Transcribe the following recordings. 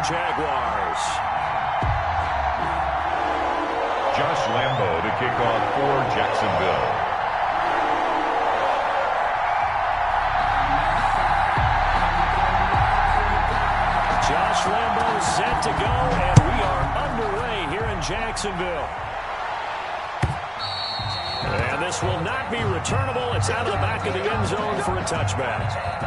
Jaguars. Josh Lambo to kick off for Jacksonville. Josh Lambo set to go, and we are underway here in Jacksonville. And this will not be returnable. It's out of the back of the end zone for a touchback.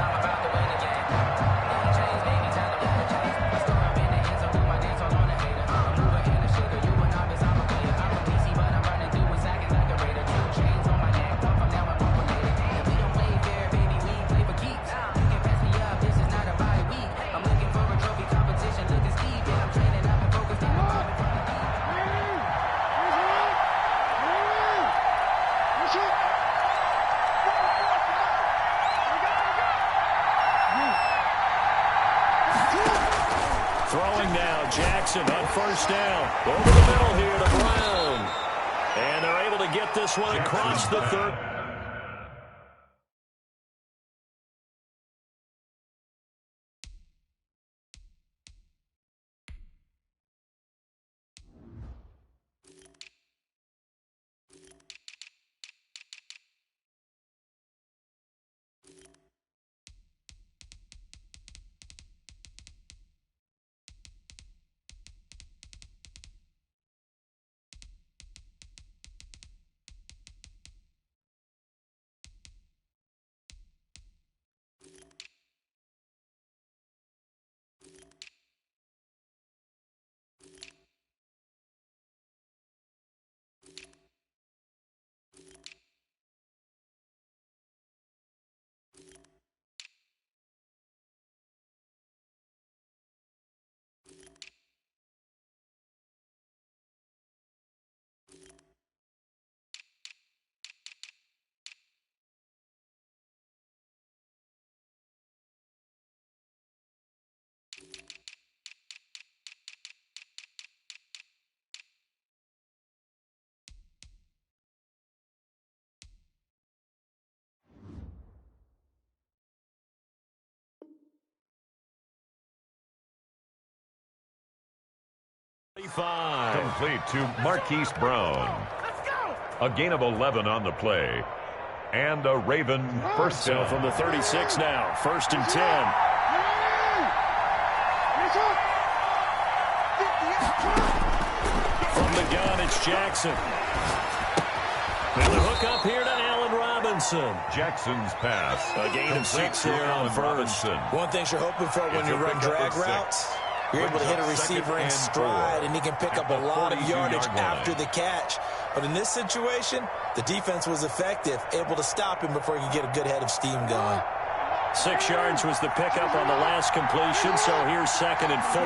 Throwing now, Jackson on first down. Over the middle here to Brown. And they're able to get this one across the 30. Complete to Marquise Brown. A gain of 11 on the play. And a Raven first down. So from the 36 now, 1st and 10. From the gun, it's Jackson. And the hook up here to Allen Robinson. Jackson's pass. A gain of 6 here on first. One thing you're hoping for when you run drag routes, you're able to hit a receiver in stride, and he can pick up a lot of yardage after the catch. But in this situation, the defense was effective, able to stop him before he could get a good head of steam going. 6 yards was the pickup on the last completion, so here's 2nd and 4.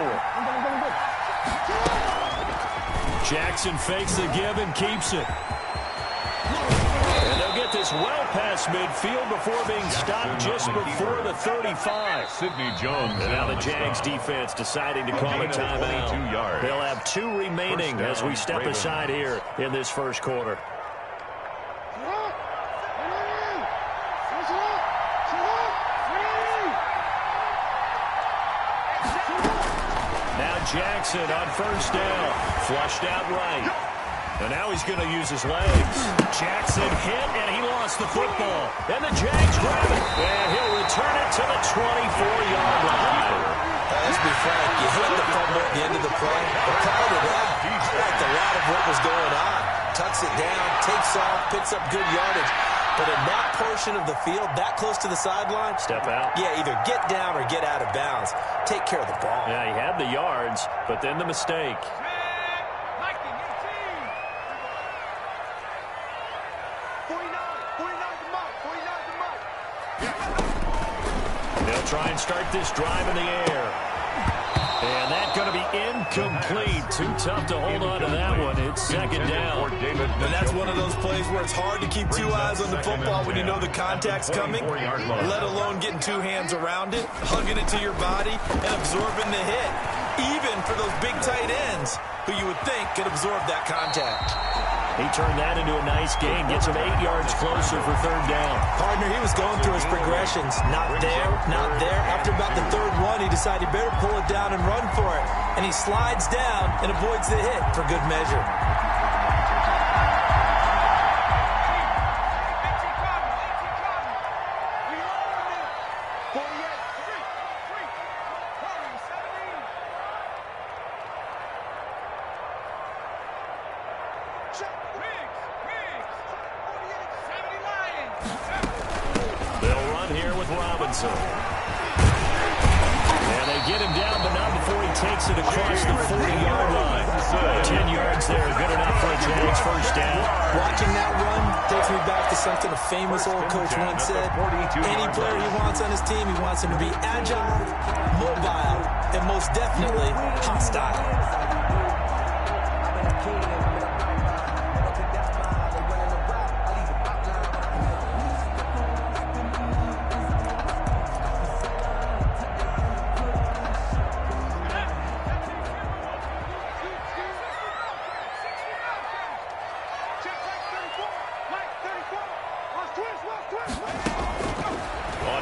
Jackson fakes the give and keeps it. And they'll get this well past midfield before being stopped just before the 35. Sidney Jones. And now the Jags defense deciding to call a timeout. They'll have 2 remaining as we step aside here in this first quarter. Now Jackson on first down. Flushed out right. And now he's going to use his legs. Jackson hit, and he lost the football. And the Jags grab it. And he'll return it to the 24-yard line. Let's be frank, you hit the fumble at the end of the play. But prior to that, I liked a lot of what was going on. Tucks it down, takes off, picks up good yardage. But in that portion of the field, that close to the sideline, step out. Yeah, either get down or get out of bounds. Take care of the ball. Yeah, he had the yards, but then the mistake. They'll try and start this drive in the air. And that's going to be incomplete. Too tough to hold on to that one. It's 2nd down. And that's one of those plays where it's hard to keep 2 eyes on the football when you know the contact's coming, let alone getting 2 hands around it, hugging it to your body, and absorbing the hit. Even for those big tight ends who you would think could absorb that contact. He turned that into a nice gain, gets him 8 yards closer for third down. Partner, he was going through his progressions. Not there, not there. After about the third one, he decided he better pull it down and run for it. And he slides down and avoids the hit for good measure. And they get him down, but not before he takes it across the 40-yard line. 10 yards there, good enough for a Jags first down. Watching that run takes me back to something a famous old coach once said. Any player he wants on his team, he wants him to be agile, mobile, and most definitely hostile.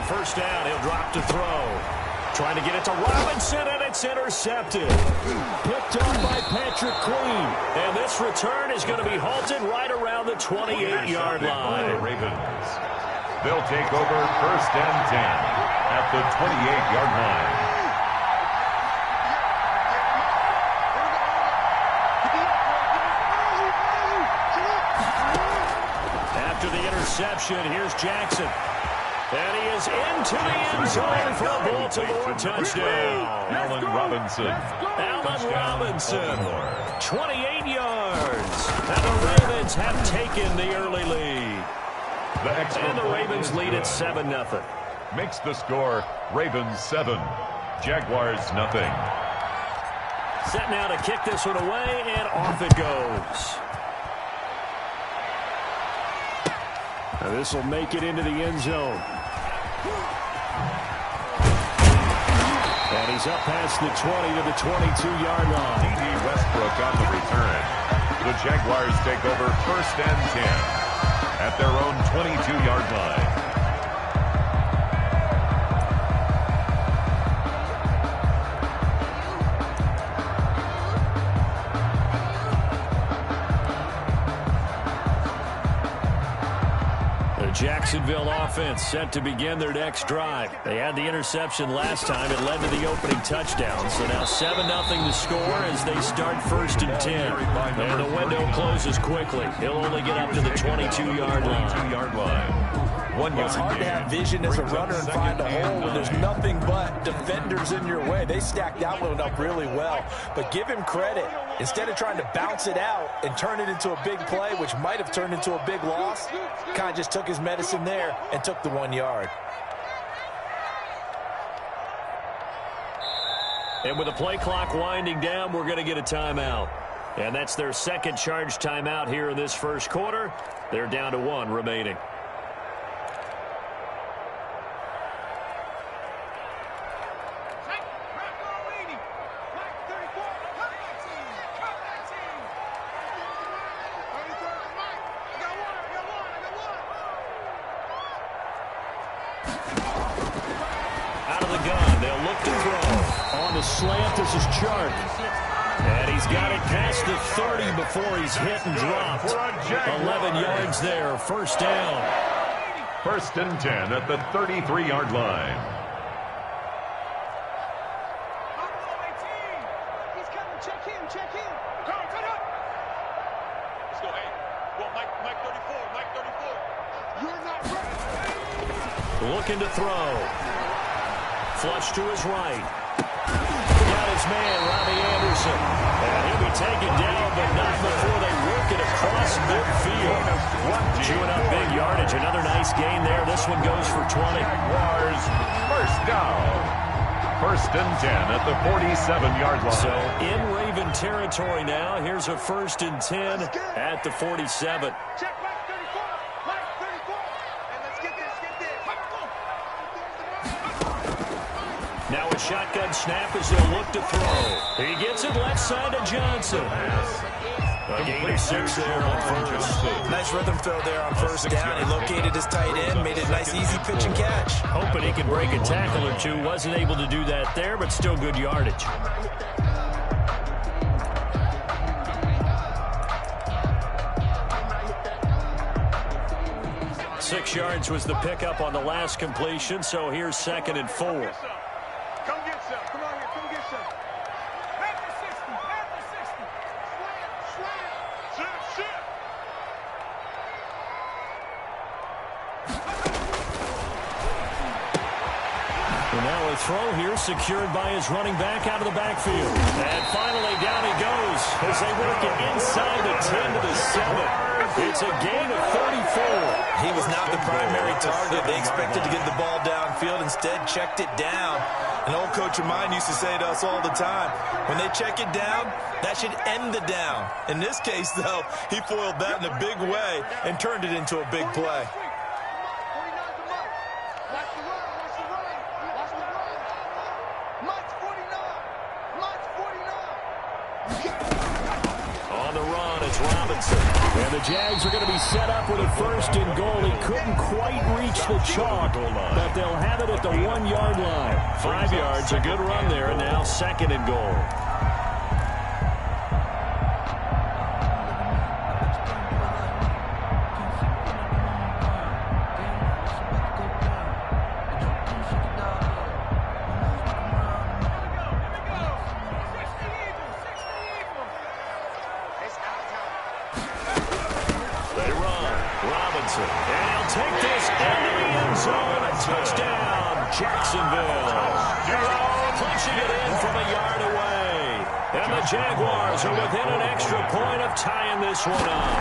First down, he'll drop to throw. Trying to get it to Robinson, and it's intercepted. Picked up by Patrick Queen. And this return is going to be halted right around the 28-yard line. Ravens. They'll take over first and 10 at the 28-yard line. After the interception, here's Jackson. And he is into the end zone for a Baltimore touchdown. Allen Robinson. Allen Robinson. 28 yards. And the Ravens have taken the early lead. And the Ravens lead at 7-0. Makes the score Ravens 7, Jaguars nothing. Set now to kick this one away, and off it goes. Now this will make it into the end zone. And he's up past the 20 to the 22-yard line. D.D. Westbrook on the return. The Jaguars take over first and 10 at their own 22-yard line. Jacksonville offense set to begin their next drive. They had the interception last time. It led to the opening touchdown. So now 7-0 to score as they start first and 10. And the window closes quickly. He'll only get up to the 22-yard line. It's hard to have vision as a runner and find a hole when there's nothing but defenders in your way. They stacked that one up really well. But give him credit. Instead of trying to bounce it out and turn it into a big play, which might have turned into a big loss, kind of just took his medicine there and took the 1 yard. And with the play clock winding down, we're going to get a timeout. And that's their second charge timeout here in this first quarter. They're down to 1 remaining. Slant, this is Chark. And he's got it past the 30 before he's hit and dropped. 11 yards there, first down. First and 10 at the 33-yard line. He's coming, check him. Come on. Let's go, hey. Well, Mike 34. You're not ready. Looking to throw. Flush to his right. Got his man, Robbie Anderson. And he'll be taken down, but not before they work it across midfield. Chewing up big yardage. Another nice gain there. This one goes for 20. Jaguars first down. First and 10 at the 47-yard line. So in Raven territory now. Here's a first and 10 at the 47. Check Mike 34. Mike 34. And let's get this. Now a shotgun snap as they'll look to throw. He gets it left side to Johnson. A gain of 6 there on first. Nice rhythm throw there on first down. He located his tight end, made it a nice, easy pitch and catch. Hoping he could break a tackle or two. Wasn't able to do that there, but still good yardage. Six yards was the pickup on the last completion, so here's 2nd and 4. Come get some. Come on here. Come get some. After 60. After 60. Slam. Sit. And now a throw here secured by his running back out of the backfield. And finally down he goes as they work it inside the 10 to the 7. It's a gain of 34. He was not the primary target. They expected to get the ball downfield. Instead, checked it down. An old coach of mine used to say to us all the time, when they check it down, that should end the down. In this case, though, he foiled that in a big way and turned it into a big play. On the run, it's Robinson. And the Jags are going to be set up with a 1st and goal. He couldn't quite reach the chalk, but they'll have it at the 1-yard line. 5 yards, a good run there, and now 2nd and goal. And he'll take this into the end zone. A touchdown, Jacksonville. Punching it in from a yard away. And the Jaguars are within an extra point of tying this one up.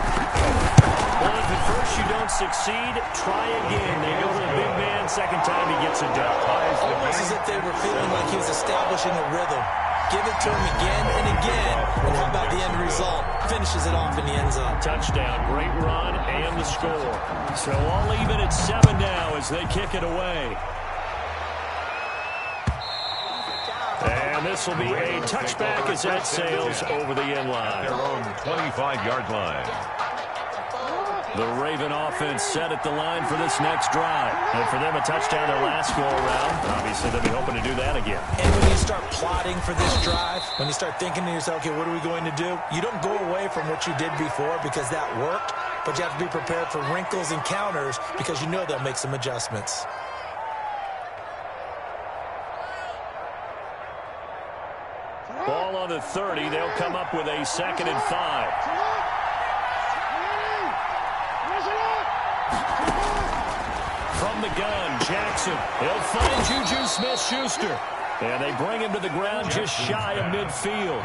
Well, if at first you don't succeed, try again. They go to the big man. Second time he gets it done. Almost as if they were feeling like he was establishing a rhythm. Give it to him again and again. And how about the end result? Finishes it off in the end zone. Touchdown, great run, and the score. So all even at 7 now as they kick it away. And this will be a touchback as that sails over the end line. Their own 25-yard line. The Raven offense set at the line for this next drive. And for them, a touchdown their last go-around. Obviously, they'll be hoping to do that again. And when you start plotting for this drive, when you start thinking to yourself, okay, what are we going to do? You don't go away from what you did before because that worked, but you have to be prepared for wrinkles and counters because you know they'll make some adjustments. Ball on the 30. They'll come up with a 2nd and 5. From the gun, Jackson. He'll find Juju Smith-Schuster. And they bring him to the ground just shy of midfield.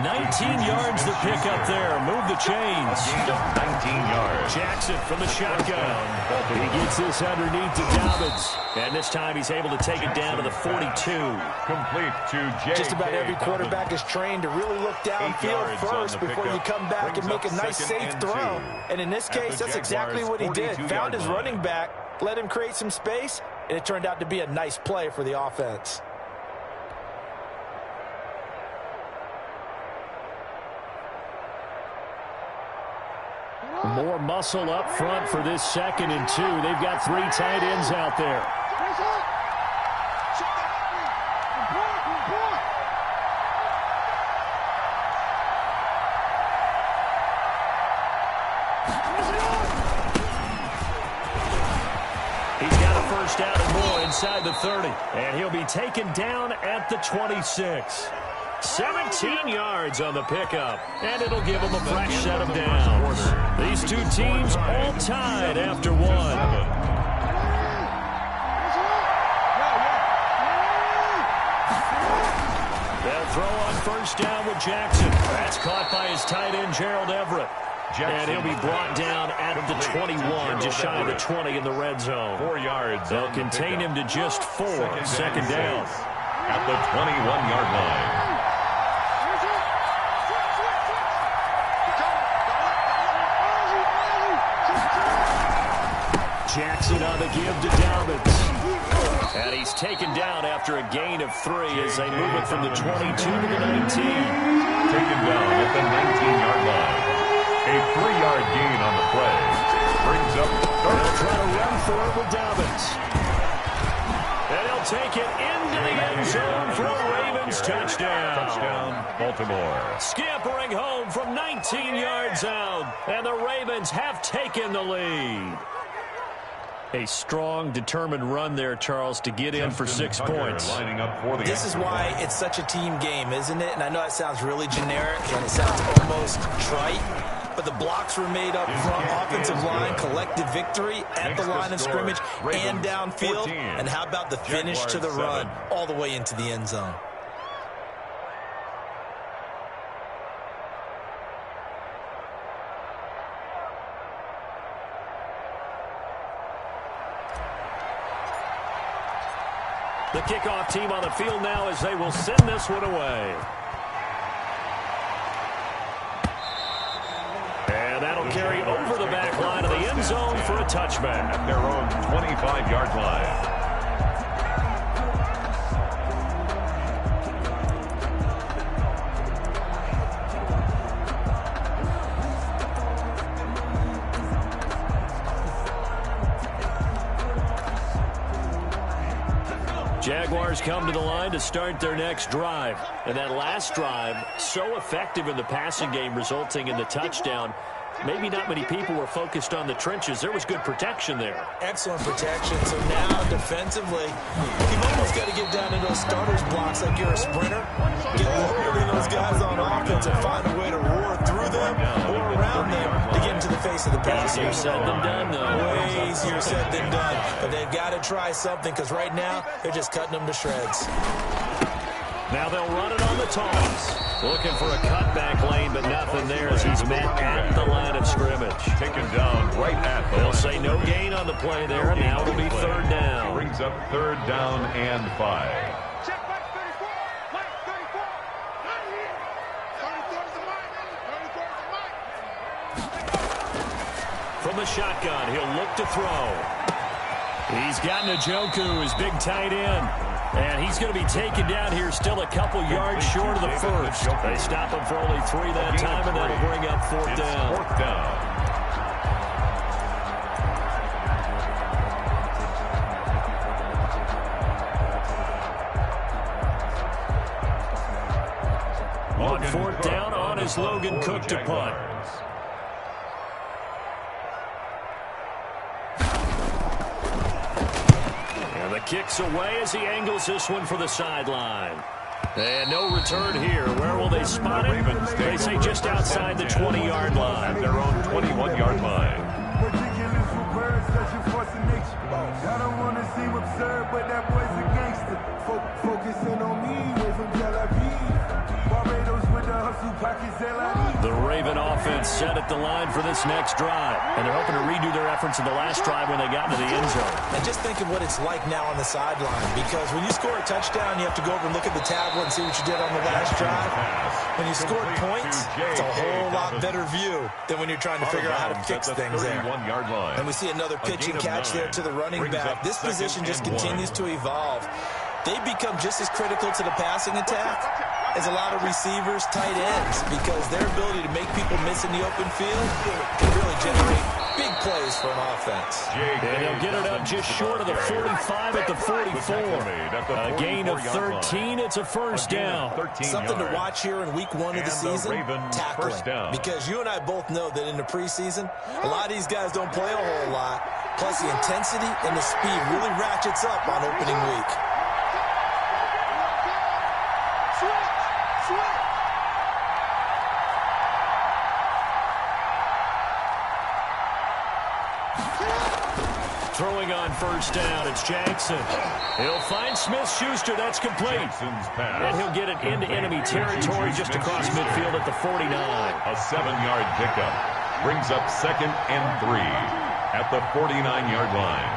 19 yards to pick up there. Move the chains. 19 yards. Jackson from the shotgun. He gets this underneath to Dobbins. And this time he's able to take it down to the 42. Complete to J.K. Just about every quarterback is trained to really look downfield first before you come back and make a nice safe throw. And in this case, that's exactly what he did. Found his running back, let him create some space, and it turned out to be a nice play for the offense. More muscle up front for this 2nd and 2. They've got 3 tight ends out there. He's got a 1st down and more inside the 30. And he'll be taken down at the 26. 17 yards on the pickup, and it'll give them a fresh set of downs. These two teams all tied after 1. They'll throw on 1st down with Jackson. That's caught by his tight end, Gerald Everett. And he'll be brought down at the 21, just shy of the 20 in the red zone. 4 yards. They'll contain him to just 4. 2nd down. At the 21-yard line. Jackson on the give to Dobbins. And he's taken down after a gain of 3 as they move it from the 22 to the 19. Taken down at the 19-yard line. A 3-yard gain on the play. Brings up third. They'll try to run for it with Dobbins. And he'll take it into the end zone for a Ravens touchdown. Touchdown, Baltimore. Scampering home from 19 yards out. And the Ravens have taken the lead. A strong, determined run there, Charles, to get in for 6 points. Lining up for the This is why it's such a team game, isn't it? And I know it sounds really generic and it sounds almost trite, but the blocks were made up front, offensive line, collective victory at the line of scrimmage and downfield. And how about the finish to the run all the way into the end zone? The kickoff team on the field now as they will send this one away. And that'll carry over the back line of the end zone for a touchback. At their own 25-yard line. Jaguars come to the line to start their next drive. And that last drive, so effective in the passing game, resulting in the touchdown. Maybe not many people were focused on the trenches. There was good protection there. Excellent protection. So now, defensively, you've almost got to get down to those starters blocks like you're a sprinter. Get lower than those guys on offense and find a way to roar through them or around them to get into the face of the passer. Easier said than done, though. Way easier said than done. But they've got to try something because right now, they're just cutting them to shreds. Now they'll run it on the toss. Looking for a cutback lane, but nothing there as he's met at the line of scrimmage. Taken down right at the They'll say no gain on the play there, and now it'll be third down. Brings up third down and 5. Check Mike 34. Mike 34. Not here. 34 is the Mike. 34 is the Mike. From the shotgun, he'll look to throw. He's got Njoku, his big tight end. And he's going to be taken down here still a couple yards short of the first. They stop him for only 3 that time, and that'll bring up fourth down. Fourth down. On fourth down, on is Logan Cook to punt. Kicks away as he angles this one for the sideline. And no return here. Where will they spot it? They say just outside the 20-yard line. At their own 21-yard line. Ridiculous with words, such a force of nature. I don't want to seem absurd, but that boy's a gangster. Focusing on me, way from Tel Aviv. Barbados with the hustle pockets, the Raven offense set at the line for this next drive. And they're hoping to redo their efforts in the last drive when they got into the end zone. And just think of what it's like now on the sideline. Because when you score a touchdown, you have to go over and look at the tablet and see what you did on the last drive. When you scored points, it's a whole lot better view than when you're trying to figure out how to fix things there. And we see another pitch and catch there to the running back. This position just continues to evolve. They become just as critical to the passing attack as a lot of receivers, tight ends, because their ability to make people miss in the open field can really generate big plays for an offense. And he'll get it up just short of the 45 at the 44. A gain of 13. It's a first down. Something to watch here in week 1 of the season, tackling. Because you and I both know that in the preseason, a lot of these guys don't play a whole lot. Plus, the intensity and the speed really ratchets up on opening week. Throwing on first down, it's Jackson. He'll find Smith-Schuster. That's complete. And he'll get it into enemy territory just across midfield at the 49. A 7-yard pickup. Brings up 2nd and 3 at the 49-yard line.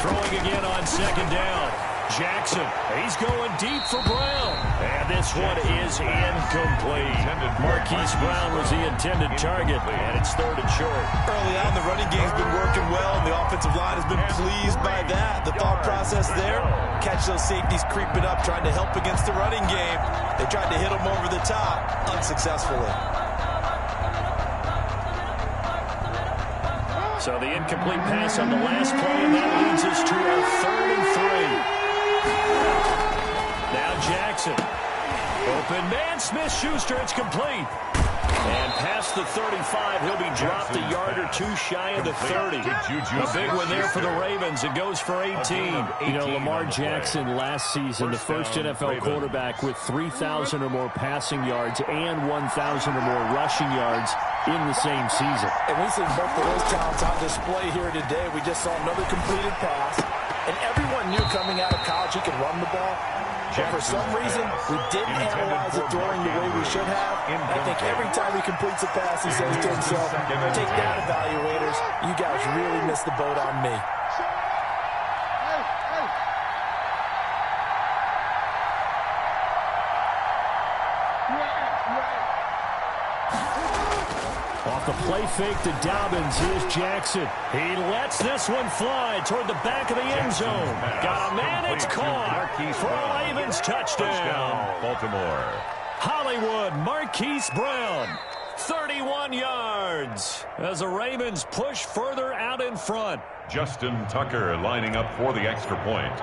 Throwing again on 2nd down. Jackson, he's going deep for Brown. And this one is incomplete. Marquise Brown was the intended target, and it's 3rd and short. Early on, the running game's been working well, and the offensive line has been pleased by that. The thought process there, catch those safeties creeping up, trying to help against the running game. They tried to hit them over the top, unsuccessfully. So the incomplete pass on the last play, and that leads us to a 3rd and 3. Now Jackson. Open man, Smith-Schuster, it's complete. And past the 35, he'll be dropped a yard or two shy of the 30. A big one there for the Ravens. It goes for 18. You know, Lamar Jackson last season, the first NFL quarterback with 3,000 or more passing yards and 1,000 or more rushing yards in the same season. And we see both of those talents on display here today. We just saw another completed pass. And everyone knew coming out of college he could run the ball. But for some reason, we didn't analyze it during the way we should have. I think every time he completes a pass, he says to himself, take that, evaluators. You guys really missed the boat on me. Off the play fake to Dobbins, here's Jackson. He lets this one fly toward the back of the end zone. Got a man, it's caught for a Ravens touchdown. Baltimore. Hollywood, Marquise Brown, 31 yards as the Ravens push further out in front. Justin Tucker lining up for the extra point.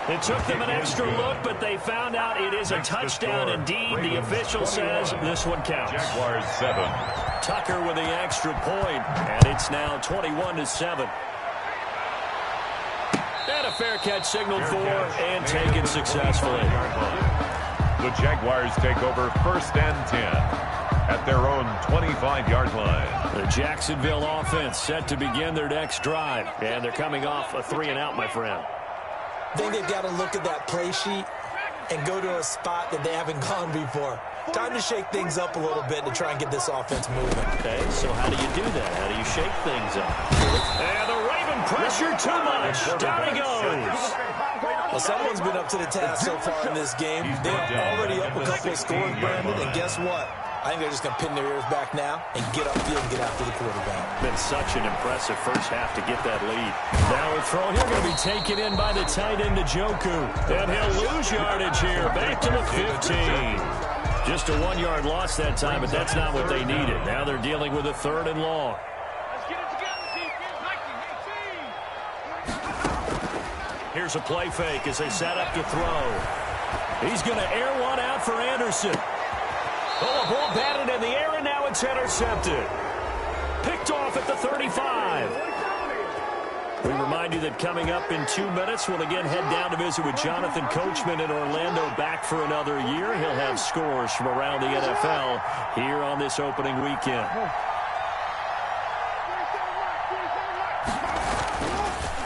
It took them an extra look, but they found out it is a touchdown indeed. The official says this one counts. Jaguars 7. Tucker with the extra point, and it's now 21-7. And a fair catch signaled for and taken successfully. The Jaguars take over 1st and 10 at their own 25-yard line. The Jacksonville offense set to begin their next drive, and they're coming off a 3-and-out, my friend. I think they've got to look at that play sheet and go to a spot that they haven't gone before. Time to shake things up a little bit to try and get this offense moving. Okay, so how do you do that? How do you shake things up? And the Raven pressure too much. Down he goes. Well, someone's been up to the task so far in this game. They're already up a couple of scores, Brandon, and guess what? I think they're just going to pin their ears back now and get upfield and get after the quarterback. Been such an impressive first half to get that lead. Now a throw here going to be taken in by the tight end, Njoku. And he'll lose yardage here. Back to the 15. Just a 1-yard loss that time, but that's not what they needed. Now they're dealing with a 3rd and long. Let's get it together, defense. 19, 18. Here's a play fake as they set up to throw. He's going to air one out for Anderson. Oh, a ball batted in the air, and now it's intercepted. Picked off at the 35. We remind you that coming up in 2 minutes, we'll again head down to visit with Jonathan Coachman in Orlando, back for another year. He'll have scores from around the NFL here on this opening weekend.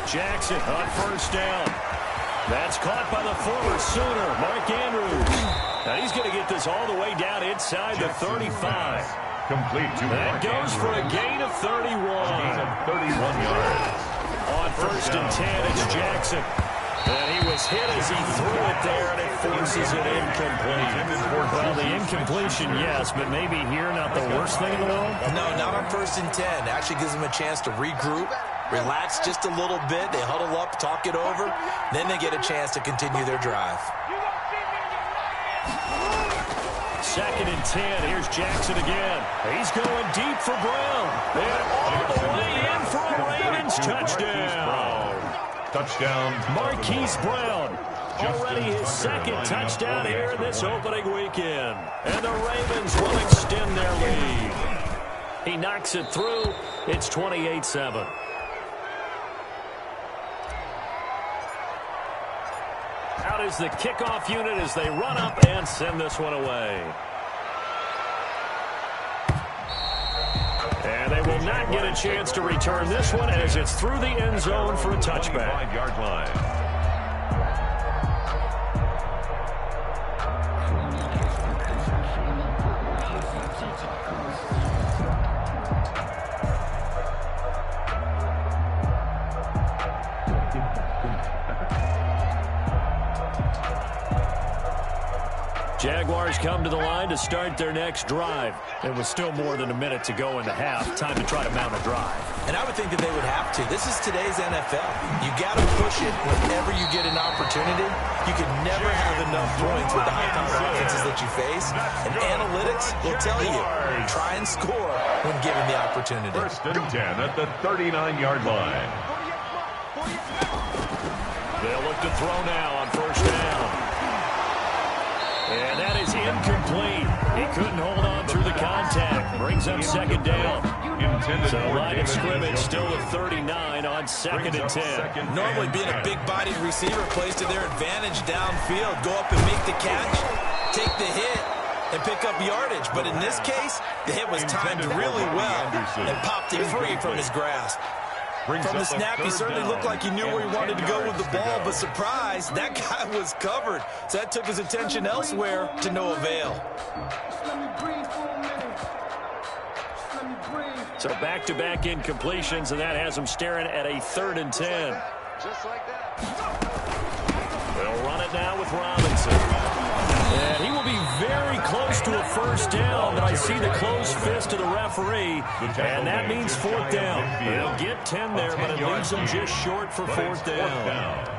Jackson on 1st down. That's caught by the former Sooner, Mark Andrews. Now he's going to get this all the way down inside the 35. Complete to That goes for a gain of 31. Gain of 31 yards. On 1st and 10, it's Jackson. And he was hit as he threw it there, and it forces it incomplete. Well, the incompletion, yes, but maybe here not the worst thing in the world? No, not on 1st and 10. It actually gives them a chance to regroup, relax just a little bit. They huddle up, talk it over. Then they get a chance to continue their drive. 2nd and 10. Here's Jackson again. He's going deep for Brown. And all the way in for a Ravens touchdown. Touchdown. Marquise Brown. Already his 2nd touchdown here in this opening weekend. And the Ravens will extend their lead. He knocks it through. It's 28-7. Out is the kickoff unit as they run up and send this one away. And they will not get a chance to return this one as it's through the end zone for a touchback. 5-yard line. Jaguars come to the line to start their next drive. There was still more than a minute to go in the half. Time to try to mount a drive. And I would think that they would have to. This is today's NFL. You got to push it whenever you get an opportunity. You can never have enough points with the high-powered offenses that you face. And analytics will tell you, try and score when given the opportunity. 1st and 10 at the 39-yard line. They'll look to throw now on 1st down. And that is incomplete. He couldn't hold on through the contact. Brings up 2nd down. So line of scrimmage still at 39 on 2nd and 10. Normally being a big-bodied receiver plays to their advantage downfield. Go up and make the catch, take the hit, and pick up yardage. But in this case, the hit was timed really well and popped him free from his grasp. From the snap, he certainly looked like he knew where he wanted to go with the ball, but surprise, that guy was covered. So that took his attention elsewhere to no avail. So back-to-back incompletions, and that has him staring at a 3rd and 10. Just like that. They'll run it now with Robinson. And he will be very close to a 1st down, but I see the closed fist of the referee, and that means 4th down. They'll get 10 there, but it leaves them just short for 4th down.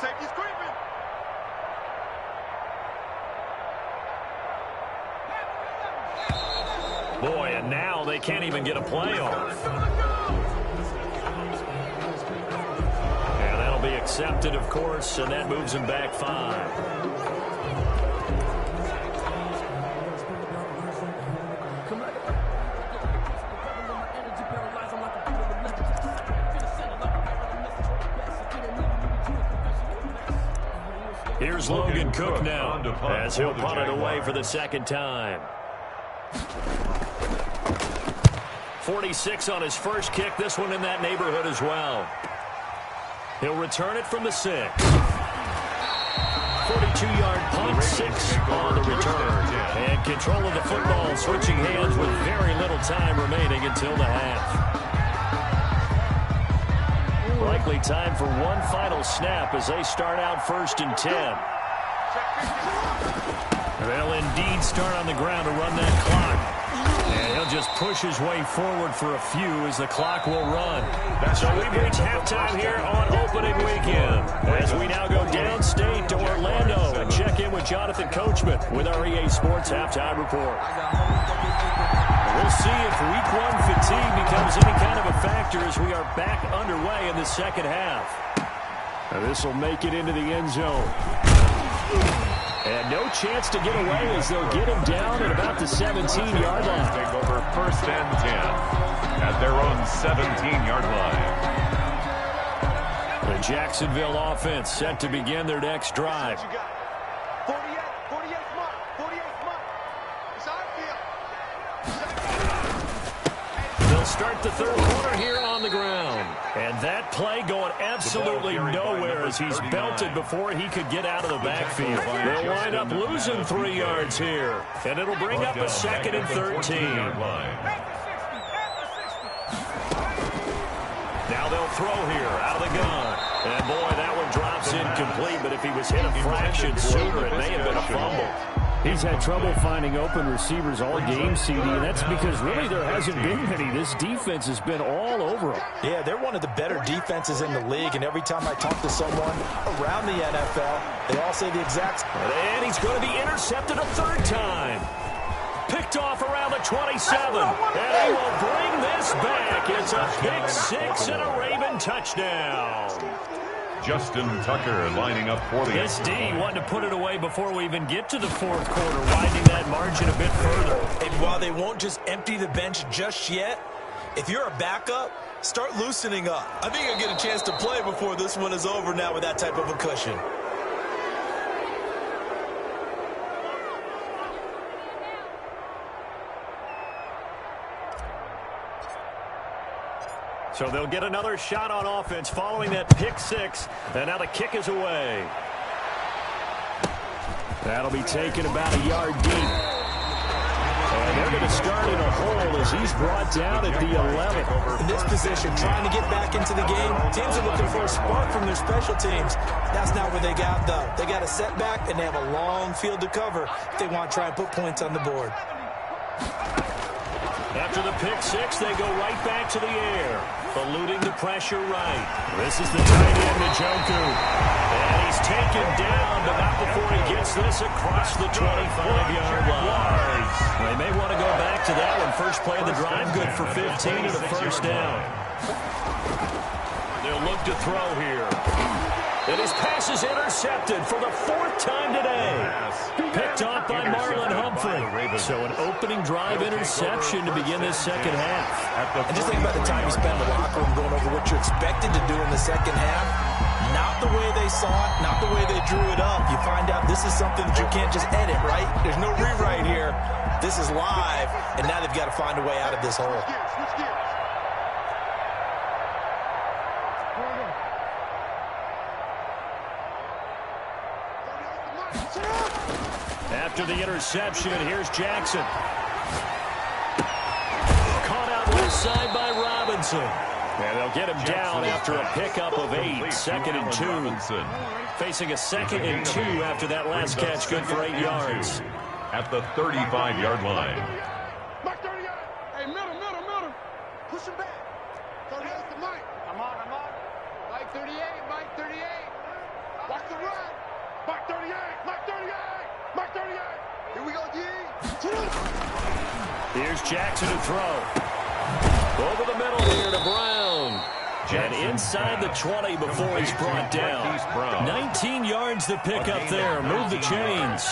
Safety's creeping. Boy, and now they can't even get a play off. And that'll be accepted, of course, and that moves him back 5. Here's Logan Cook now, as he'll punt it away for the 2nd time. 46 on his first kick, this one in that neighborhood as well. He'll return it from the 6. 42-yard punt, 6 on the return. And control of the football switching hands with very little time remaining until the half. Likely time for one final snap as they start out 1st and 10. They'll indeed start on the ground to run that clock. And he'll just push his way forward for a few as the clock will run. So we've reached halftime here on opening weekend, as we now go downstate to Orlando and check in with Jonathan Coachman with our EA Sports Halftime Report. We'll see if Week 1 fatigue becomes any kind of a factor as we are back underway in the 2nd half. This will make it into the end zone. And no chance to get away as they'll get him down at about the 17-yard line. Take over 1st and 10 at their own 17-yard line. The Jacksonville offense set to begin their next drive. 48 mark, 48 mark. It's outfield. They'll start the 3rd quarter here on the ground. And that play going absolutely nowhere as he's belted before he could get out of the backfield. They'll wind up losing 3 yards here. And it'll bring up a 2nd and 13. Now they'll throw here out of the gun. And boy, that one drops incomplete, but if he was hit a fraction sooner, it may have been a fumble. He's had trouble finding open receivers all game, CD, and that's because really there hasn't been many. This defense has been all over him. Yeah, they're one of the better defenses in the league, and every time I talk to someone around the NFL, they all say the exact same. And he's going to be intercepted a 3rd time. Picked off around the 27, and he will bring this back. It's a pick 6 and a Raven touchdown. Justin Tucker lining up for the This D wanted to put it away before we even get to the 4th quarter, widening that margin a bit further. And while they won't just empty the bench just yet, if you're a backup, start loosening up. I think you'll get a chance to play before this one is over now with that type of a cushion. So they'll get another shot on offense following that pick six. And now the kick is away. That'll be taken about a yard deep. And they're going to start in a hole as he's brought down at the 11. In this position, trying to get back into the game, teams are looking for a spark from their special teams. That's not where they got, though. They got a setback, and they have a long field to cover if they want to try and put points on the board. After the pick six, they go right back to the air, eluding the pressure right. This is the tight end, Njoku. And he's taken down, but not before he gets this across the 25-yard line. They may want to go back to that one. First play of the drive, good for 15 and a first down. They'll look to throw here. And his pass is intercepted for the fourth time today. Picked off by Marlon Humphrey. So an opening drive interception to begin this second half. And just think about the time you spend in the locker room going over what you're expected to do in the second half. Not the way they saw it, not the way they drew it up. You find out this is something that you can't just edit, right? There's no rewrite here. This is live, and now they've got to find a way out of this hole. After the interception, here's Jackson. Caught out left side by Robinson. And they'll get him down after a pickup of 8, 2nd and 2. Facing a 2nd and 2 after that last catch, good for 8 yards. At the 35-yard line. Mike 38. Hey, middle. Push him back. 38 to Mike. I'm on. Mike 38. Watch the run. Mike 38. Mike 38. Here we go, G. Here's Jackson to throw. Over the middle here to Brown. And inside the 20 before he's brought down. 19 yards to pick up there. Move the chains.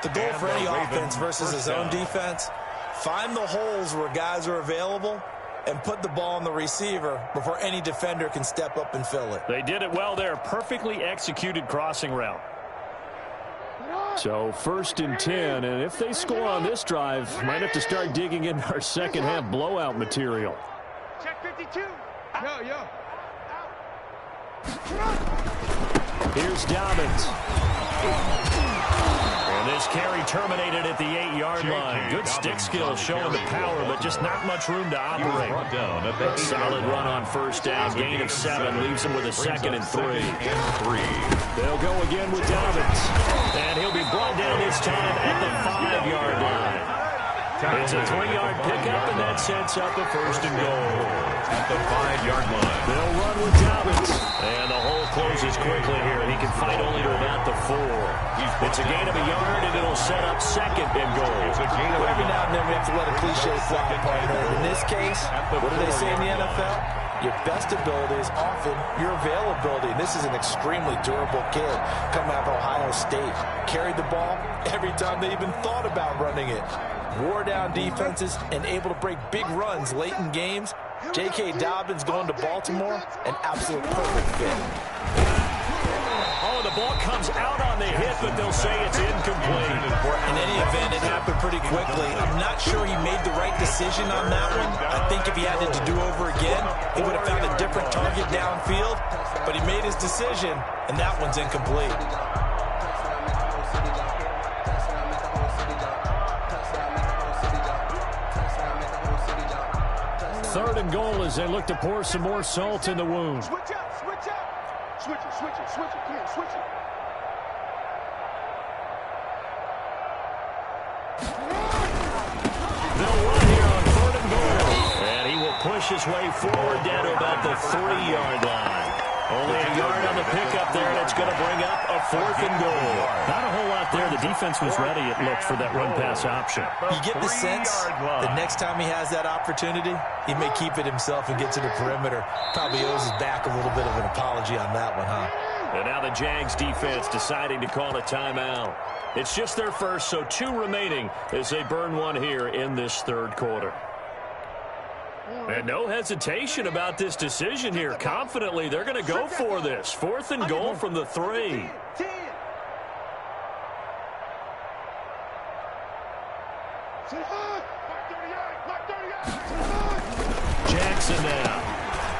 The goal for any offense versus his own defense, find the holes where guys are available and put the ball on the receiver before any defender can step up and fill it. They did it well there. Perfectly executed crossing route. So 1st and 10, and if they score on this drive, might have to start digging in our second half blowout material. Check 52. Yo. Here's Dobbins. And this carry terminated at the 8-yard line. Good stick skill showing the power, but just not much room to operate. Solid run on first down. Gain of 7 leaves him with a 2nd and 3. They'll go again with Dobbins. And he'll be brought down this time at the 5-yard line. It's a 3-yard pickup, and that sets up a 1st and goal. At the 5-yard line. They'll run with Dobbins. And the hole closes quickly here. He can fight only to about the 4. It's a gain of a yard, and it'll set up 2nd and goal. Every now and then we have to let a cliche fly, partner. In this case, what do they say in the NFL? Your best ability is often your availability. And this is an extremely durable kid coming out of Ohio State. Carried the ball every time they even thought about running it. Wore down defenses and able to break big runs late in games. J.K. Dobbins going to Baltimore, an absolute perfect fit. Oh, the ball comes out on the hit, but they'll say it's incomplete. In any event, it happened pretty quickly. I'm not sure he made the right decision on that one. I think if he had it to do over again, he would have found a different target downfield. But he made his decision, and that one's incomplete. 3rd and goal as they look to pour some more salt in the wound. Switch up. Switch it. Come here, switch it. They'll run here on 3rd and goal. And he will push his way forward down to about the 3-yard line. Only a yard on the pickup there, and it's going to bring up a 4th and goal. Not a whole lot there. The defense was ready, it looked, for that run-pass option. You get the sense the next time he has that opportunity, he may keep it himself and get to the perimeter. Probably owes his back a little bit of an apology on that one, huh? And now the Jags defense deciding to call a timeout. It's just their first, so 2 remaining as they burn one here in this 3rd quarter. And no hesitation about this decision here. Confidently, they're going to go for this. 4th and goal from the 3. Jackson now.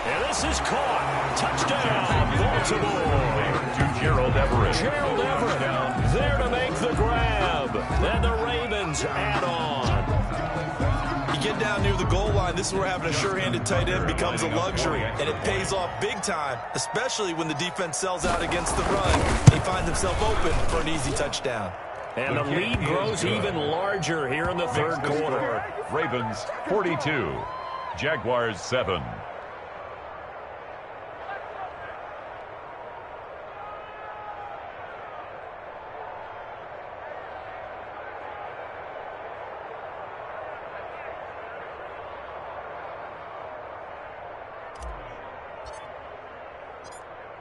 And this is caught. Touchdown, Baltimore. To Gerald Everett. Gerald Everett there to make the grab. And the Ravens add on. You get down near the goal line, this is where having a sure-handed tight end becomes a luxury, and it pays off big time, especially when the defense sells out against the run. He finds himself open for an easy touchdown. And the lead grows even larger here in the third quarter. Ravens 42, Jaguars 7.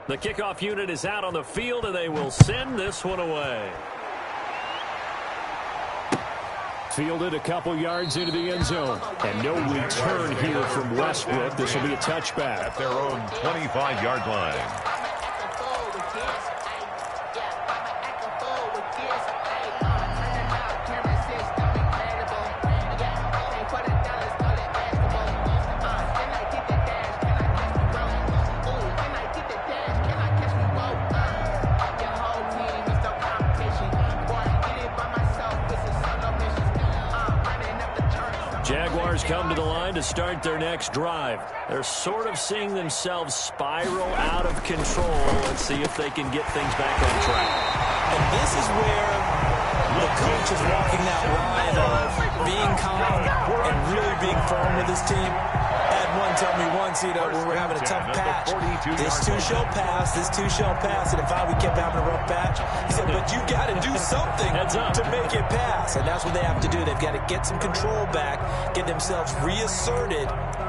The kickoff unit is out on the field, and they will send this one away. Fielded a couple yards into the end zone. And no return here from Westbrook. This will be a touchback. At their own 25-yard line. Jaguars come to the line to start their next drive. They're sort of seeing themselves spiral out of control. Let's see if they can get things back on track. And this is where the coach is walking that line of being calm and really being firm with his team. Had one tell me once, when we're having a tough patch, this too shall pass, this too shall pass. And if we kept having a rough patch, he said, but you got to do something to make it pass. And that's what they have to do. They've got to get some control back, get themselves reasserted,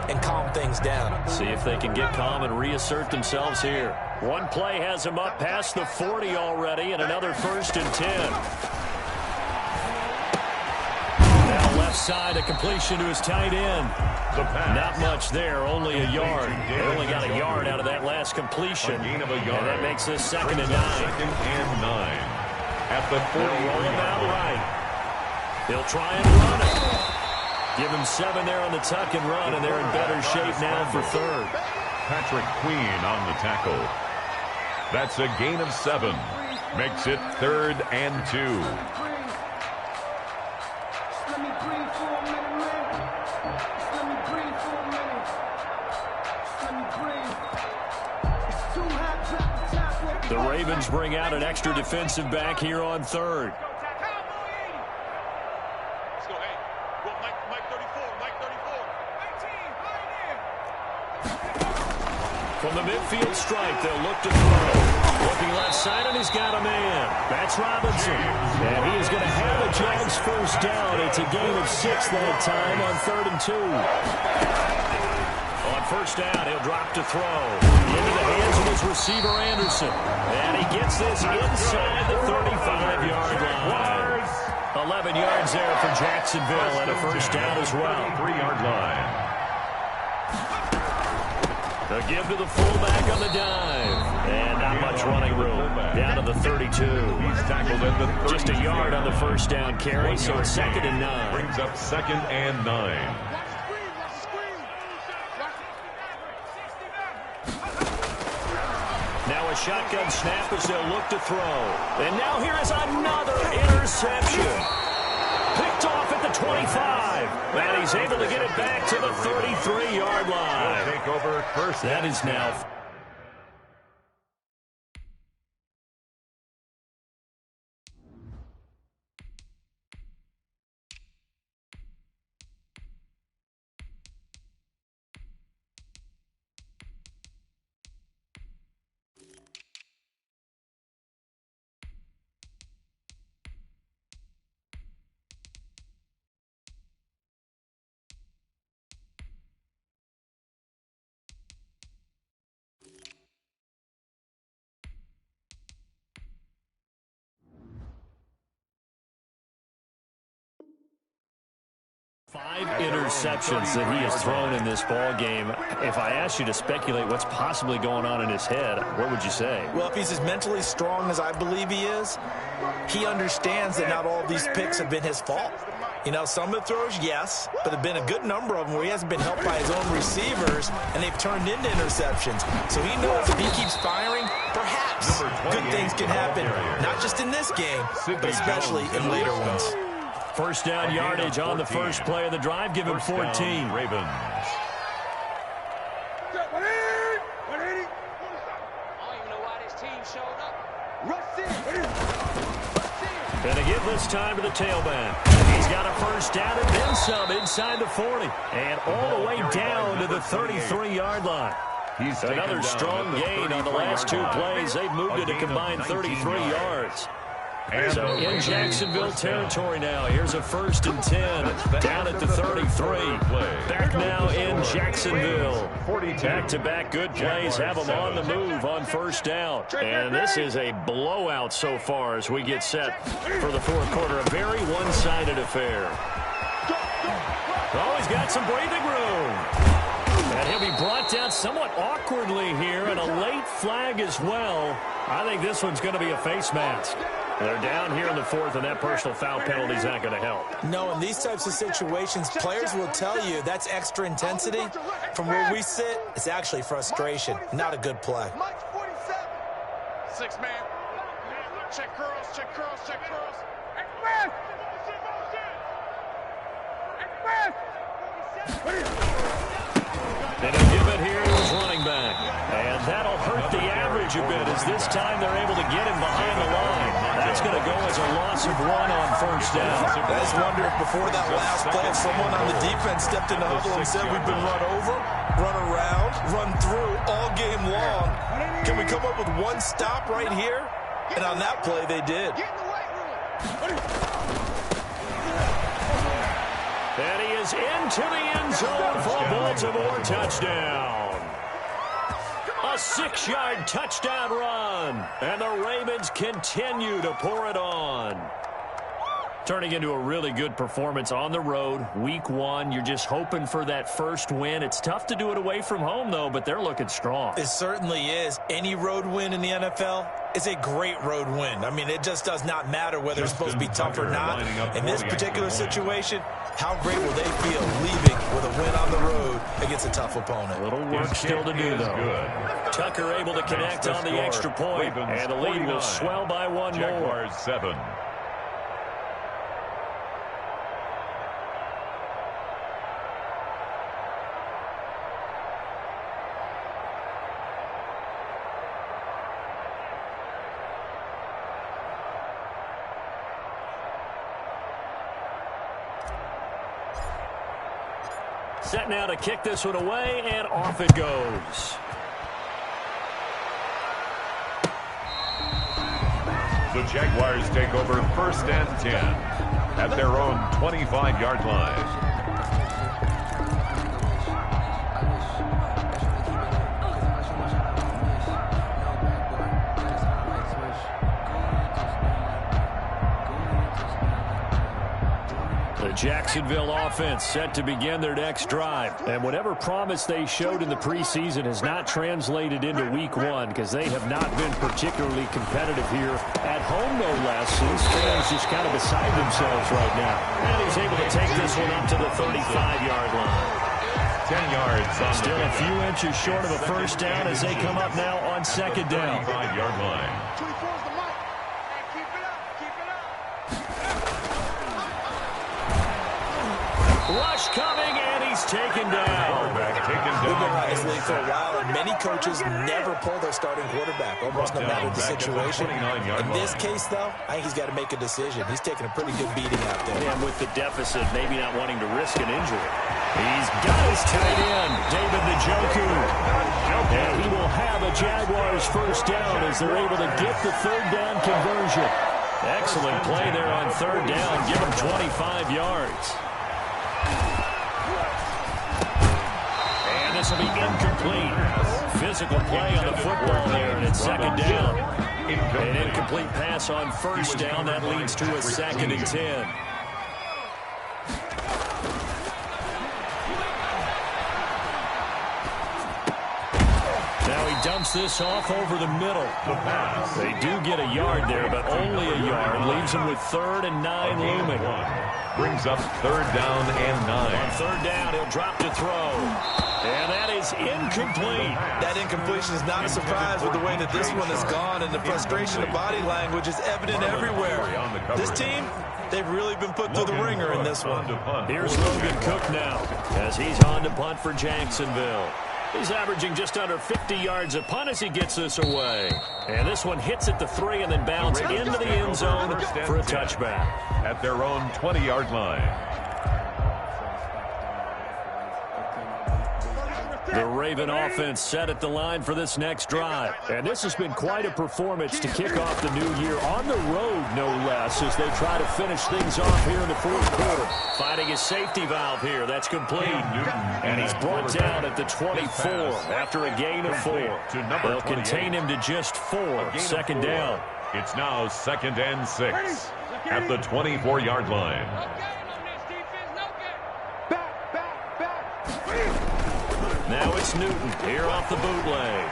and calm things down. See if they can get calm and reassert themselves here. One play has them up past the 40 already, and another 1st and 10. Now left side, a completion to his tight end. Not much there, only a yard. They only got a yard out of that last completion. Gain of a yard. And that makes this 2nd and 9. 2nd and 9. At the 40. Roll him out right. He'll try and run it. Give him 7 there on the tuck and run, and they're in better shape now for 3rd. Patrick Queen on the tackle. That's a gain of 7. Makes it 3rd and 2. The Ravens bring out an extra defensive back here on 3rd. Let's go, hey. Well, Mike 34, Mike 34. From the midfield stripe, they'll look to throw. Looking left side, and he's got a man. That's Robinson. And he is going to have a Jags 1st down. It's a gain of 6 that time on 3rd and 2. On 1st down, he'll drop to throw. Into the hands of his receiver, Anderson. And he gets this inside the 35-yard line. 11 yards there for Jacksonville, and a 1st down as well. 3-yard line. A give to the fullback on the dive. And not much running room. Down to the 32. He's tackled at the 32. Just a yard on the 1st down carry, so it's 2nd and 9. Brings up 2nd and 9. Now a shotgun snap as they'll look to throw. And now here is another interception. Picked off at the 25. And he's able to get it back to the 33-yard line. Take over 1st. That is now... Five interceptions that he has thrown in this ball game. If I asked you to speculate what's possibly going on in his head, what would you say? Well, if he's as mentally strong as I believe he is, he understands that not all these picks have been his fault. You know, some of the throws, yes, but there have been a good number of them where he hasn't been helped by his own receivers, and they've turned into interceptions. So he knows if he keeps firing, perhaps good things can happen, not just in this game, but especially in later ones. First down yardage on the first play of the drive. Give him 14. Ravens. Gonna give this time to the tailback. He's got a first down and then some inside the 40. And all the way down to the 33-yard line. Another strong gain on the last two plays. They've moved it a combined 33 yards. So in Jacksonville territory now. Here's a 1st and 10 down at the 33. Back now in Jacksonville. Back-to-back good plays have them on the move on first down. And this is a blowout so far as we get set for the fourth quarter. A very one-sided affair. Oh, he's got some breathing room. And he'll be brought down somewhat awkwardly here, and a late flag as well. I think this one's going to be a face mask. They're down here in the fourth, and that personal foul penalty is not going to help. No, in these types of situations, players will tell you that's extra intensity. From where we sit, it's actually frustration. Not a good play. 6 man. Check curls, check curls, check curls. And he'll give it here to his running back. And that'll hurt the average a bit as this time they're able to get him behind the line. That's going to go as a loss of 1 on first down. I just wonder if before that last play, if someone on the defense stepped in the huddle and said we've been run over, run around, run through all game long. Can we come up with one stop right here? And on that play, they did. And he is into the end zone for a Baltimore touchdown. A 6-yard touchdown run. And the Ravens continue to pour it on. Turning into a really good performance on the road. Week 1, you're just hoping for that first win. It's tough to do it away from home, though, but they're looking strong. It certainly is. Any road win in the NFL is a great road win. I mean, it just does not matter whether it's supposed to be tough or not. In this particular situation, how great will they feel leaving with a win on the road against a tough opponent? A little work still to do, though. Tucker able to connect on the extra point, and the lead will swell by 1 more. 7. Set now to kick this one away, and off it goes. The Jaguars take over 1st and 10 at their own 25-yard line. The Jacksonville offense set to begin their next drive. And whatever promise they showed in the preseason has not translated into week 1 because they have not been particularly competitive here at home, no less. These fans just kind of beside themselves right now. And he's able to take this one up to the 35-yard line. 10 yards. Still a few inches short of a first down as they come up now on 2nd down. 35-yard line. Rush coming, and he's taken down. We've been around this league for a while, and many coaches never pull their starting quarterback, almost no matter the situation. In this case, though, I think he's got to make a decision. He's taking a pretty good beating out there. And with the deficit, maybe not wanting to risk an injury. He's got his tight end, David Njoku. And he will have a Jaguars first down as they're able to get the 3rd down conversion. Excellent play there on 3rd down. Give him 25 yards. And this will be incomplete. Physical play on the football there, and it's 2nd down. An incomplete pass on 1st down. That leads to a 2nd and 10. Now he dumps this off over the middle. The pass. They do get a yard there, but only a yard. Leaves them with 3rd and 9 looming. Brings up 3rd down and 9. On 3rd down, he'll drop to throw. And that is incomplete. That incompletion is not a surprise with the way that this one has gone, and the frustration of body language is evident everywhere. This team, they've really been put through the ringer in this one. Here's Logan Cook now as he's on to punt for Jacksonville. He's averaging just under 50 yards a punt as he gets this away. And this one hits at the 3 and then bounces into the end zone for a touchback. At their own 20-yard line. The Raven offense set at the line for this next drive. And this has been quite a performance to kick off the new year on the road, no less, as they try to finish things off here in the 4th quarter. Finding his safety valve here. That's complete. And he's brought down at the 24 after a gain of 4. They'll contain him to just 4. 2nd down. It's now 2nd and 6 at the 24-yard line. Now it's Newton here off the bootleg.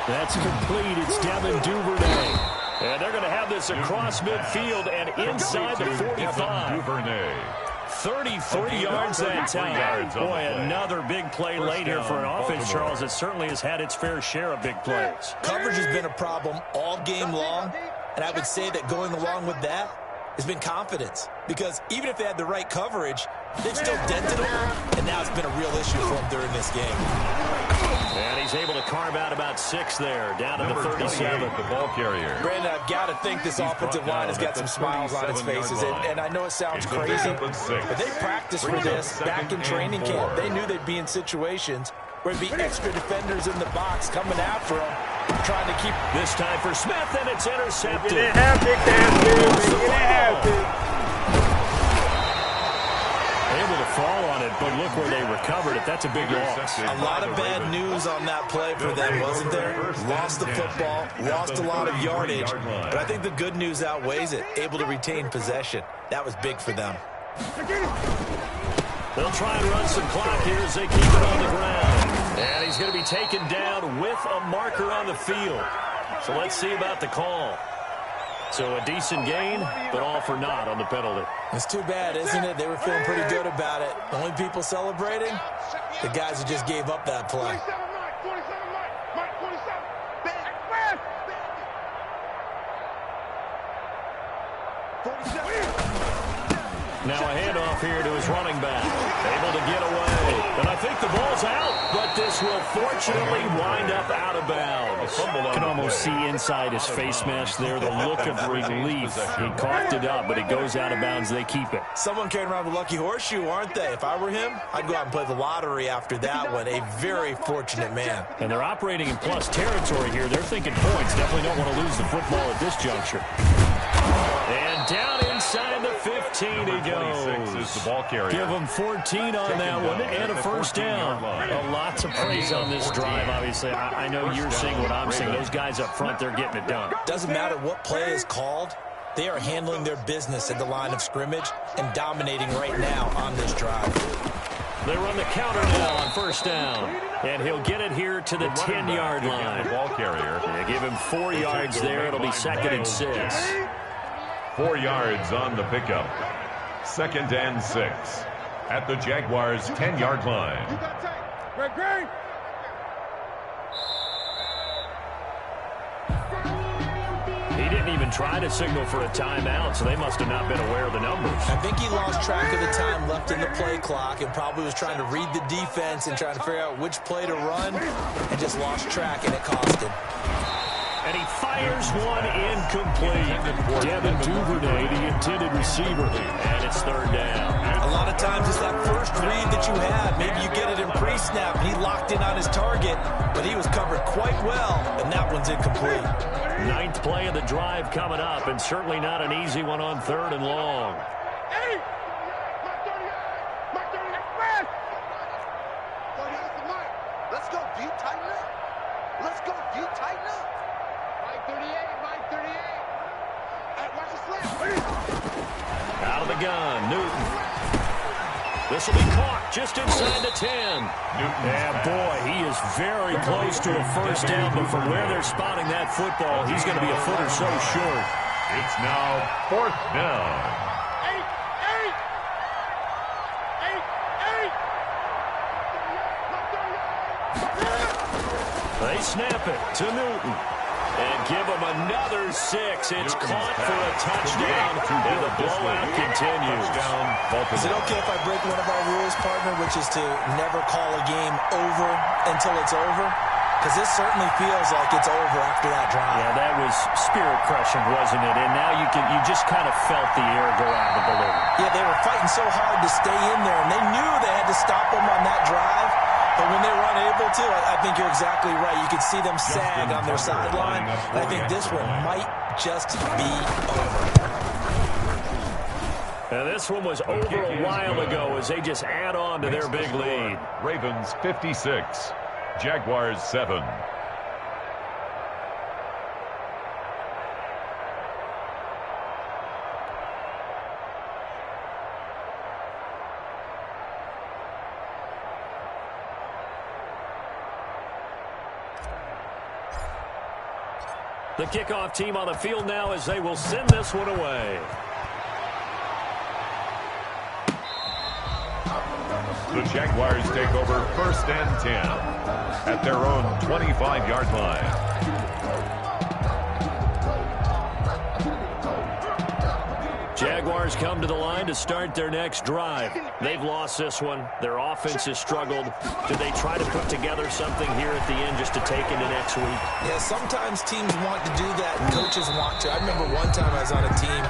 That's complete. It's Devin Duvernay. And they're going to have this across midfield and inside the 45. 33 yards that time. Boy, another big play late here for an offense, Charles. It certainly has had its fair share of big plays. Coverage has been a problem all game long, and I would say that going along with that has been confidence. Because even if they had the right coverage, they've still dented them, and now it's been a real issue for them during this game. And he's able to carve out about 6 there, down to the 37. The ball carrier. Brandon, I've got to think this offensive line has got some smiles on its faces. And I know it sounds crazy, but they practiced for this back in training camp. They knew they'd be in situations where there'd be extra defenders in the box coming after them, trying to keep. This time for Smith, and it's intercepted. You didn't have to, Cassidy. You didn't have to. Able to fall on it, but look where they recovered it. That's a big loss. A lot of bad news on that play for them, wasn't there? Lost the football, lost a lot of yardage, but I think the good news outweighs it. Able to retain possession. That was big for them. They'll try and run some clock here as they keep it on the ground. And he's going to be taken down with a marker on the field. So let's see about the call. So a decent gain, but all for naught on the penalty. It's too bad, isn't it? They were feeling pretty good about it. The only people celebrating, the guys who just gave up that play. Now a handoff here to his running back. Able to get away. And I think the ball's out, but this will fortunately wind up out of bounds. You can almost see inside his face mask there the look of relief. He coughed it up, but it goes out of bounds. They keep it. Someone carrying around the lucky horseshoe, aren't they? If I were him, I'd go out and play the lottery after that one. A very fortunate man. And they're operating in plus territory here. They're thinking points. Definitely don't want to lose the football at this juncture. And down inside the 15 he goes. Is the ball carrier. Give him 14 on that one and a first down. Lots of praise on this drive, obviously. I know you're seeing what I'm seeing. Those guys up front, they're getting it done. Doesn't matter what play is called. They are handling their business at the line of scrimmage and dominating right now on this drive. They run the counter now on first down. And he'll get it here to the 10-yard line. The ball carrier. They give him 4 yards there. It'll be 2nd and 6. 4 yards on the pickup. 2nd and 6 at the Jaguars' 10-yard line. He didn't even try to signal for a timeout, so they must have not been aware of the numbers. I think he lost track of the time left in the play clock and probably was trying to read the defense and trying to figure out which play to run and just lost track, and it cost him. And he fires one incomplete. Devin Duvernay, the intended receiver. And it's 3rd down. A lot of times it's that first read that you have. Maybe you get it in pre-snap, and he locked in on his target, but he was covered quite well, and that one's incomplete. 9th play of the drive coming up, and certainly not an easy one on 3rd and long. Let's go, deep, tighten up. Let's go, deep, tighten up. Mike 38, Mike 38. Hey, watch the slip. Out of the gun, Newton. This will be caught just inside the 10. Yeah, boy, he is very close to a first down, but from where they're spotting that football, he's going to be a foot or so short. It's now 4th down. They snap it to Newton. And give him another 6. It's caught for a touchdown, and the blowout continues. Is it okay if I break one of our rules, partner, which is to never call a game over until it's over? Because this certainly feels like it's over after that drive. Yeah, that was spirit-crushing, wasn't it? And now you just kind of felt the air go out of the balloon. Yeah, they were fighting so hard to stay in there, and they knew they had to stop them on that drive. But when they were unable to, I think you're exactly right. You could see them sag on their sideline. I think this one might just be over. And this one was over a while ago as they just add on to their big lead. Ravens 56, Jaguars 7. The kickoff team on the field now as they will send this one away. The Jaguars take over 1st and 10 at their own 25-yard line. Jaguars come to the line to start their next drive. They've lost this one. Their offense has struggled. Do they try to put together something here at the end just to take into next week? Yeah, sometimes teams want to do that and coaches want to. I remember one time I was on a team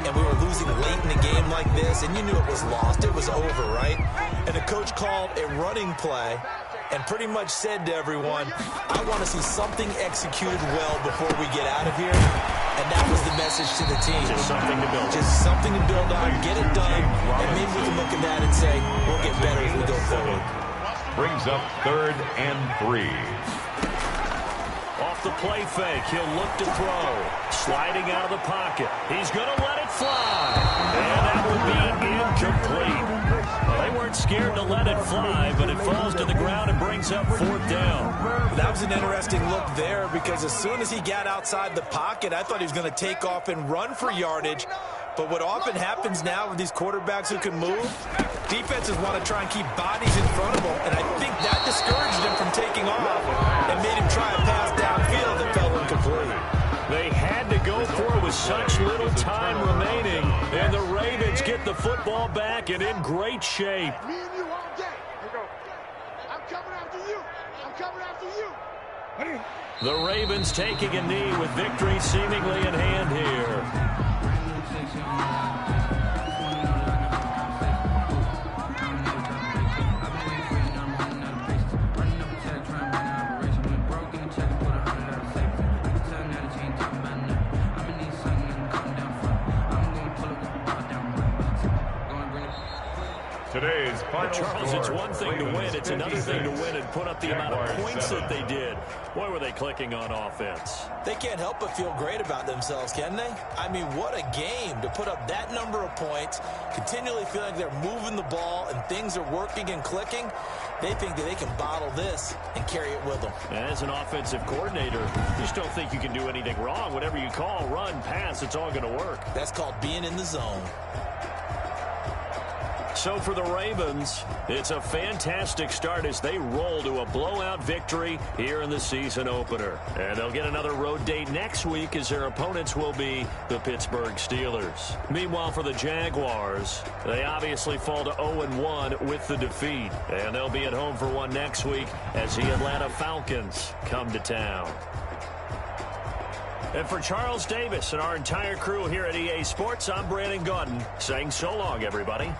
and we were losing late in a game like this, and you knew it was lost. It was over, right? And the coach called a running play and pretty much said to everyone, I want to see something executed well before we get out of here. And that was the message to the team. Just something to build. Just something to build on, get it done, and maybe we can look at that and say, we'll get better as we go forward. Brings up 3rd and 3. Off the play fake, he'll look to throw. Sliding out of the pocket. He's going to let it fly. And that will be incomplete. Well, they weren't scared to let it fly, but it falls to the ground and brings up 4th down. That was an interesting look there because as soon as he got outside the pocket, I thought he was going to take off and run for yardage. But what often happens now with these quarterbacks who can move, defenses want to try and keep bodies in front of them, and I think that discouraged him from taking off and made him try a pass downfield that fell incomplete. They had to go for it with such little time remaining, and the Ravens get the football back and in great shape. Me and you all day. Here you go. I'm coming after you. I'm coming after you. The Ravens taking a knee with victory seemingly in hand here. Today's final Charles, score, it's one thing to win. It's another thing to 56, win and put up the amount of points that they did. Boy, were they clicking on offense. They can't help but feel great about themselves, can they? I mean, what a game to put up that number of points, continually feeling like they're moving the ball and things are working and clicking. They think that they can bottle this and carry it with them. As an offensive coordinator, you just don't think you can do anything wrong. Whatever you call, run, pass, it's all going to work. That's called being in the zone. So for the Ravens, it's a fantastic start as they roll to a blowout victory here in the season opener. And they'll get another road date next week as their opponents will be the Pittsburgh Steelers. Meanwhile, for the Jaguars, they obviously fall to 0-1 with the defeat. And they'll be at home for one next week as the Atlanta Falcons come to town. And for Charles Davis and our entire crew here at EA Sports, I'm Brandon Gaudin saying so long, everybody.